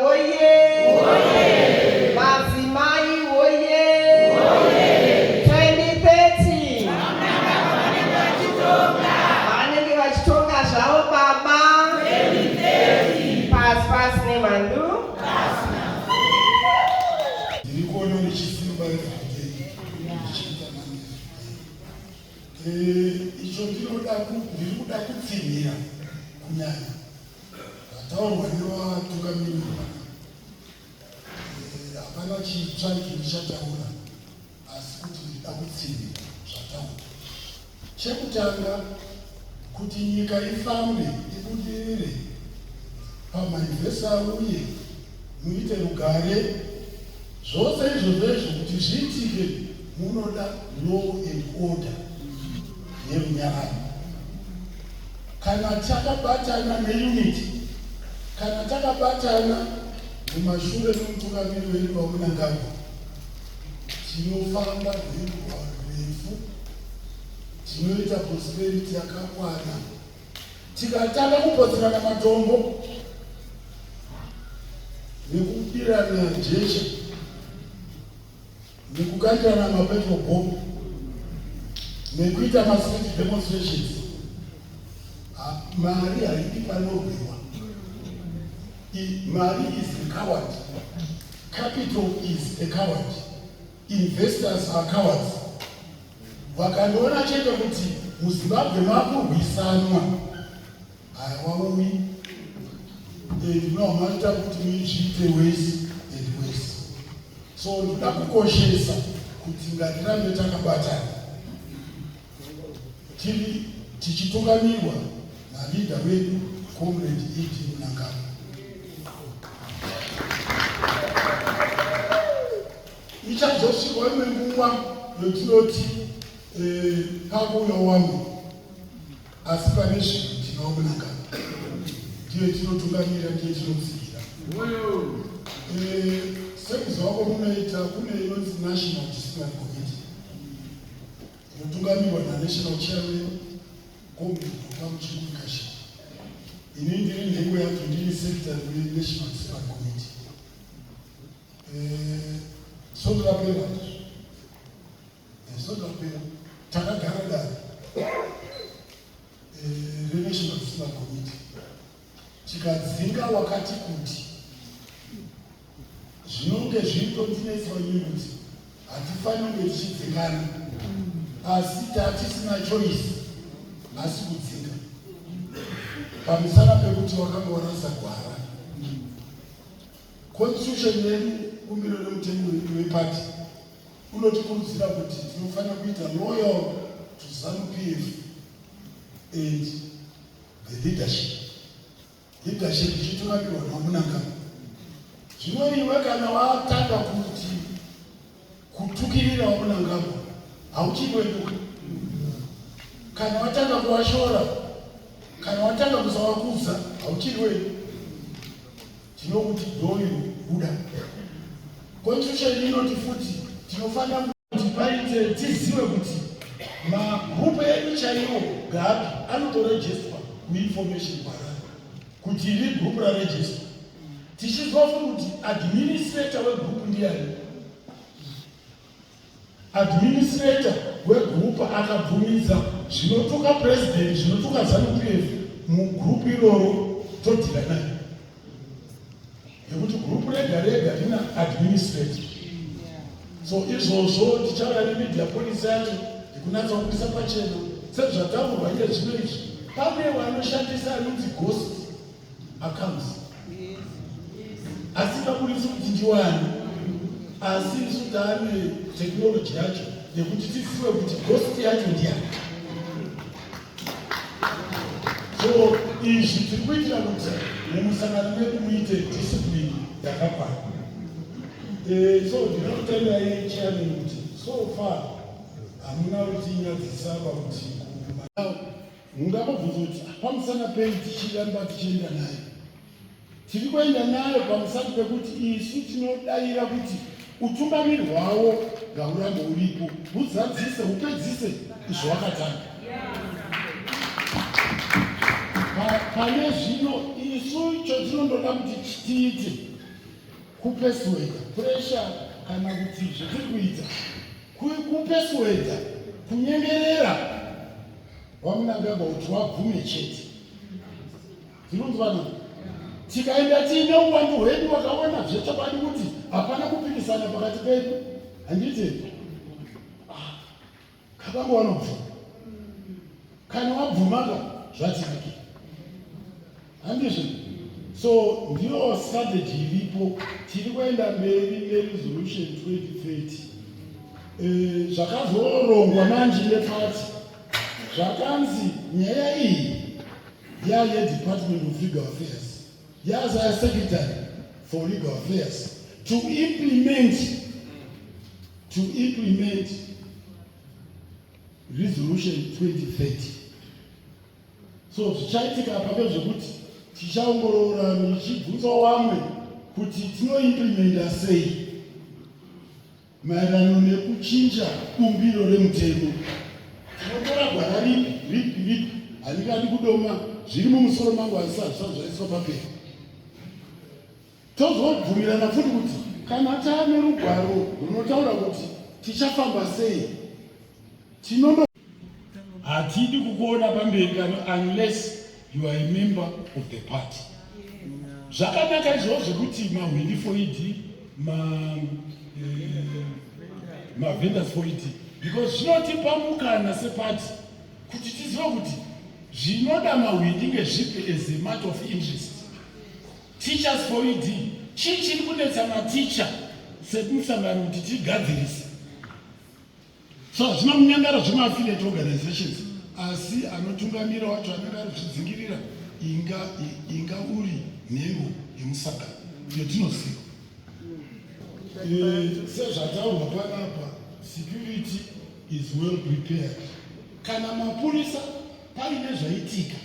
woye! Madzimai woye! 2030 vanenge vachitonga zvavo baba. Pasi nemhandu. Ndirikuona nechisimba icho ndiri kuda kupfinyira kunyanya zvataurwa nevatungamiri. Hapana chitsva ndichataura, asi kuti ndida kupfinyira zvataurwa. Chekutanga, kuti nyika ifambe ibudirire pamaivhesa uye muite rugare. Zvose izvozvo kuti zviitike munoda law and order nerunyararo. Kana takabatana neunity, kana takabatana mumashure nomutungamiri wedu waMunangagwa, tinofamba rwendo refu, tinoita prosperity yakakwana. Tikatanga kupotserana matombo nekubirana jecha nekukandirana mapetrol bomb nekuita street demonstrations, mari haidi panorwiwa. Mari is a coward. Capital is a coward. Investors are cowards. Vakandoona chete kuti muZimbabwe makurwisanwa, hawauyi. Ndinohamaita kuti muizviite wese and wese. So ndoda kukoshesa kuti ngatirambe takabatana, tiri tichitungamirwa nalida wedu Comrade E.D. Munangagwa. Ichazosvikwa imwe nguva yotinoti pakuuya wamwe, asi pane zvinhu tinawo Munangagwa. Ndiye tinotungamira, ndiye tinotsikira. Sekuzwa kwako munoita kune inonzi National Discipline Committee inotungamirwa naNational Chairman Comrade Pamuchikukashi. Ini ndiri nhengo yacho, ndiri Secretary weNational Discipline Committee. Sodrapera takagara dare reNational Discipline Committee. Tikadzinga wakati kuti zvinonge zvinotinetswa kuti hatifaniri kunge tichidzingana, asi tatisina choice asi kudzinga pamusana pekuti wakanga warasa gwara. Constitution yedu, kumbiro nemutengo wepati, unotikurudzira kuti tinofanira kuita loyal to ZANU-PF and the leadership ichitungamirwa naMunangagwa. Zvino iwe kana watanga kuti kutukirira waMunangagwa hauchiri wedu, kana watanga kuwashora, kana watanga kusawakudza hauchiri wedu. Tinokuti dhoyo buda. Constitution inoti futi tinofanira kuti paite tizive kuti magrupu edu chaiwo gapi anotorejestwa kuinformation parada kuti iri group raregister. Tichizwa kuti administrator wegroup ndiani? Administrator wegroup akabvumidza zvinotuka president, zvinotuka ZANU-PF mugroup iroro, todhira naye. Nekuti group rega rega rina administrator. So izvozvo tichauya nemedia policy yacho yekunatsa kuisa pachena. Sezvataurwa iye zvino izvi, pane vanoshandisa anonzi ghost accounts. Asingabudisi kuti ndiwani, asi isu taane technology yacho yekuti tizive kuti ghost yacho ndiani. So izvi tiri kuitira kuti mumusangano medu muite discipline yakakwana. So ndinotenda iye chairman kuti so far hamuna kuti nyadzisaba kuti mungambobvunza kuti pamusana pei tichiramba tichienda naye. Tiri kuenda naye pamusana pekuti isu tinodavira kuti utungamiri hwavo ngahurambe uripo, huzadzise, hupedzise zvawakatanga. Pane zvino isu chotinondoda kuti tiite kupesweda pressure kana kuti zvetiri kuita kupesweda kunyengerera wamunangagwa kuti wagume chete. Tinonzwana tikaenda tiine uwandu hwedu wakaona zvechokwadi kuti hapana kupikisana pakati pedu, handiti kakangu wanobvuma kana wabvumaka zvatinaki, handizvo? So ndiyo strategy iripo, tiri kuenda mberi neresolution 2030. Zvakazorongwa manje nepati zvakanzi nyaya iyi yayeDepartment of Legal Affairs, yaza Secretary for Legal Affairs to implement resolution 2030. So zvichaitika apapo zvekuti tichaongorora nichibvunza vamwe kuti tinoimplementa sei maererano nekuchinja bumbiro remutemo. Tinotora gwara ripi handingadi kudoma zviri mumusoro mangu hazvisati zvaiswa papepa. Tozobvumirana futi kuti kana taane rugwaro runotaura kuti tichafamba sei, hatidi kukuona pamberi unless you are a member of the party. Zvakanaka izvozvo kuti mahwindi for it, vendors for it, because zvinotipa mukana sepati kuti tizive kuti zvinoda mahwindi ngezvipi as a matter of interest. Teachers for it, chii chiri kunetsa maticha semusangano kuti tigadzirise. So zvina munyangara zvema-affiliate organizations, asi anotungamira wacho anenge ari kuzvidzingirira inga uri nhengo yemusangano yetinoziva. Sezvataurwa panapa, security is well prepared. Kana mapurisa paine zvaitika,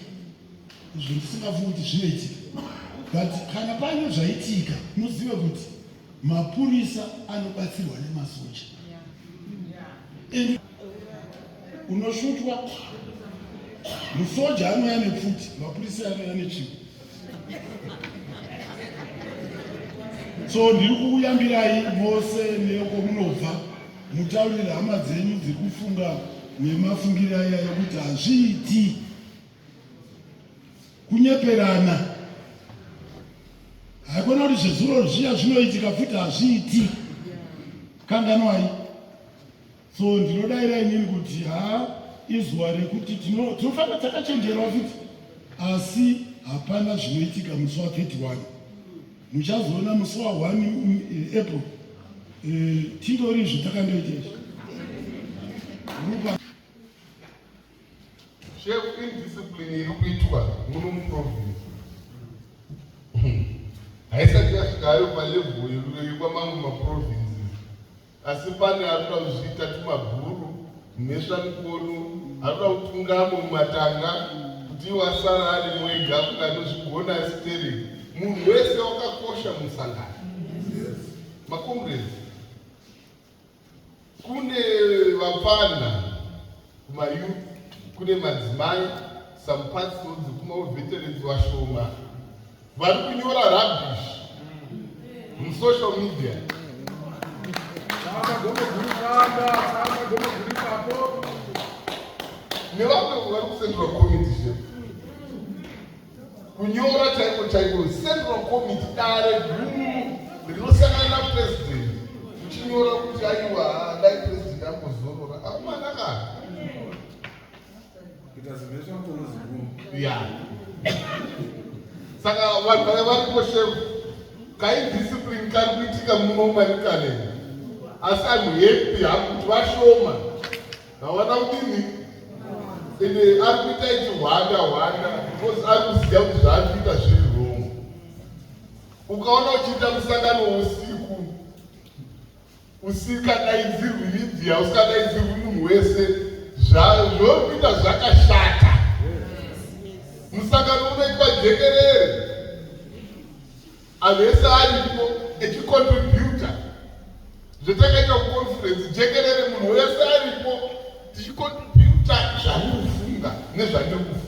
izvo ndisingafungi kuti zvinoitika, but kana paine zvaitika muzive kuti mapurisa anobatsirwa nemasoja. Unoshutwa musoja anouya nepfuti, mapurisa anouya nechimwe. So ndiri kukuyambirai mose nekomunobva mutaurire hama dzenyu dziri kufunga nemafungiro aya ekuti hazviiti kunyeperana. Haikona kuti zvezuro zviya zvinoitika futi hazviiti, kanganwai. So ndinodaira inini kuti izuva rekuti tinofanira takachenjerwa futi, asi hapana zvinoitika musi wa31. Muchazoona musi wa1 April tindori zvatakandoita izvi. Chef indiscipline iri kuitwa muno muprovince haisati yasvikayo palevhuru yekwamamwe maprovinces, asi pane arikuda kuzviita tumabhuru mhesva mukono, arikuda kutungamo mumatanga kuti wasara ari mwega kunganozvigona stering. Munhu wese wakakosha musangano. Makomrades, kune vapfana kumayouth, kune madzimai, some parts dzekumaveterans vashoma vari kunyora rubbish musocial media. Nevamwe vari kucentral committee chef kunyora chaiko central committee dare guru rinosangana napresident uchinyora kuti aiwa dai president ambozorora akumanaka saka vanhu vaya varipo chef kaindiscipline kari kuitika muno manikane, asi amuhappy hakuti vashoma vawana kudini ende ari kuita ichihwanda because ari kuziva kuti zvaari kuita zviri wrong. Ukaona uchiita musangano usiku kadaidzirwi media, usikadaidzirwi munhu wese, zvori kuita zvakashata. Musangano unoitwa jekerere, anhu ese aripo echicontributa zvetakaita kuconference jekerere, munhu wese aripo tichicontributa zvandiri kufunga nezvandiri kufunga.